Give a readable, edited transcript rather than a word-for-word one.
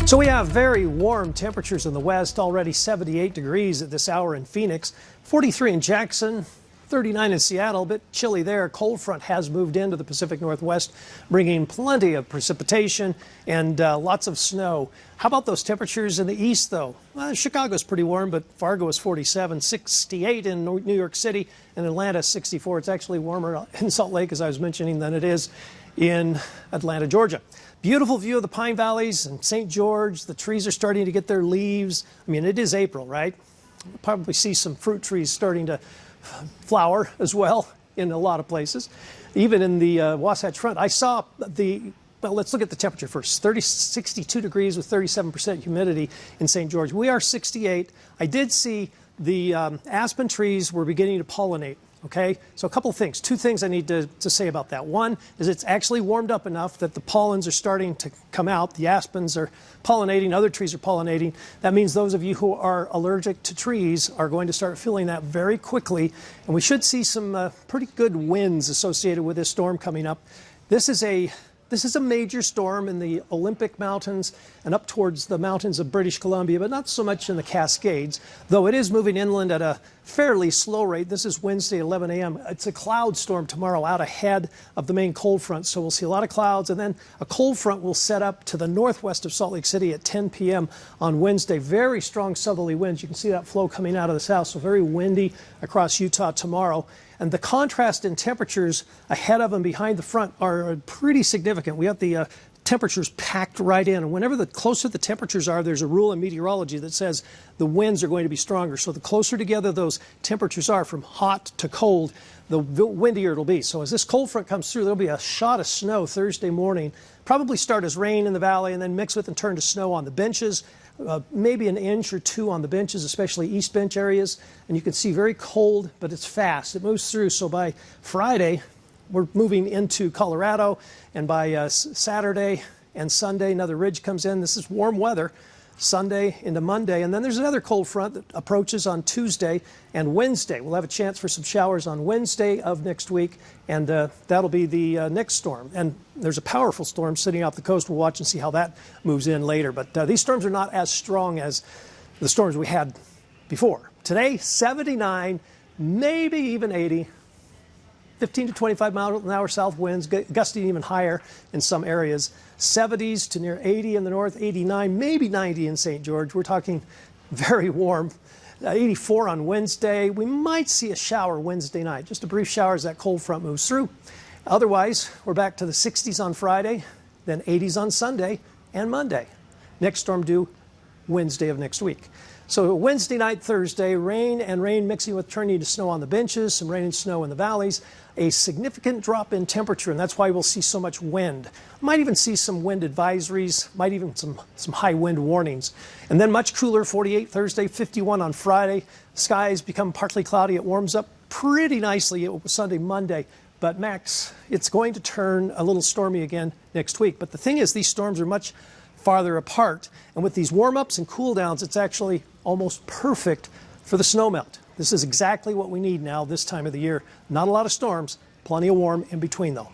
So we have very warm temperatures in the west, already 78 degrees at this hour in Phoenix, 43 in Jackson, 39 in Seattle, a bit chilly there. Cold front has moved into the Pacific Northwest, bringing plenty of precipitation and lots of snow. How about those temperatures in the east, though? Well, Chicago's pretty warm, but Fargo is 47, 68 in New York City, and Atlanta 64. It's actually warmer in Salt Lake, as I was mentioning, than it is in Atlanta, Georgia. Beautiful view of the Pine Valleys and St. George. The trees are starting to get their leaves. I mean, it is April, right? We'll probably see some fruit trees starting to flower as well in a lot of places. Even in the Wasatch Front, I saw well, let's look at the temperature first. 62 degrees with 37% humidity in St. George. We are 68. I did see the aspen trees were beginning to pollinate. Okay, so a couple of things. Two things I need to say about that. One is it's actually warmed up enough that the pollens are starting to come out. The aspens are pollinating, other trees are pollinating. That means those of you who are allergic to trees are going to start feeling that very quickly. And we should see some pretty good winds associated with this storm coming up. This is a major storm in the Olympic Mountains and up towards the mountains of British Columbia, but not so much in the Cascades, though it is moving inland at a fairly slow rate. This is Wednesday, 11 a.m. It's a cloud storm tomorrow out ahead of the main cold front, so we'll see a lot of clouds, and then a cold front will set up to the northwest of Salt Lake City at 10 p.m. on Wednesday. Very strong southerly winds. You can see that flow coming out of the south, so very windy across Utah tomorrow. And the contrast in temperatures ahead of and behind the front are pretty significant. We have the temperatures packed right in. And whenever the closer the temperatures are, there's a rule in meteorology that says the winds are going to be stronger. So the closer together those temperatures are from hot to cold, the windier it'll be. So as this cold front comes through, there'll be a shot of snow Thursday morning. Probably start as rain in the valley and then mix with and turn to snow on the benches. Maybe an inch or two on the benches, especially east bench areas. And you can see very cold, but it's fast. It moves through. So by Friday, we're moving into Colorado. And by Saturday and Sunday, another ridge comes in. This is warm weather. Sunday into Monday. And then there's another cold front that approaches on Tuesday and Wednesday. We'll have a chance for some showers on Wednesday of next week, and that'll be the next storm. And there's a powerful storm sitting off the coast. We'll watch and see how that moves in later. But these storms are not as strong as the storms we had before. Today, 79, maybe even 80. 15 to 25 miles an hour south winds, gusting even higher in some areas. 70s to near 80 in the north, 89, maybe 90 in St. George. We're talking very warm. 84 on Wednesday. We might see a shower Wednesday night, just a brief shower as that cold front moves through. Otherwise, we're back to the 60s on Friday, then 80s on Sunday and Monday. Next storm due Wednesday of next week. So Wednesday night, Thursday, rain and rain mixing with turning to snow on the benches, some rain and snow in the valleys, a significant drop in temperature, and that's why we'll see so much wind. Might even see some wind advisories, might even some high wind warnings. And then much cooler, 48 Thursday, 51 on Friday. Skies become partly cloudy. It warms up pretty nicely Sunday, Monday. But Max, it's going to turn a little stormy again next week. But the thing is, these storms are much farther apart. And with these warm-ups and cool-downs, it's actually almost perfect for the snowmelt. This is exactly what we need now this time of the year. Not a lot of storms, plenty of warm in between though.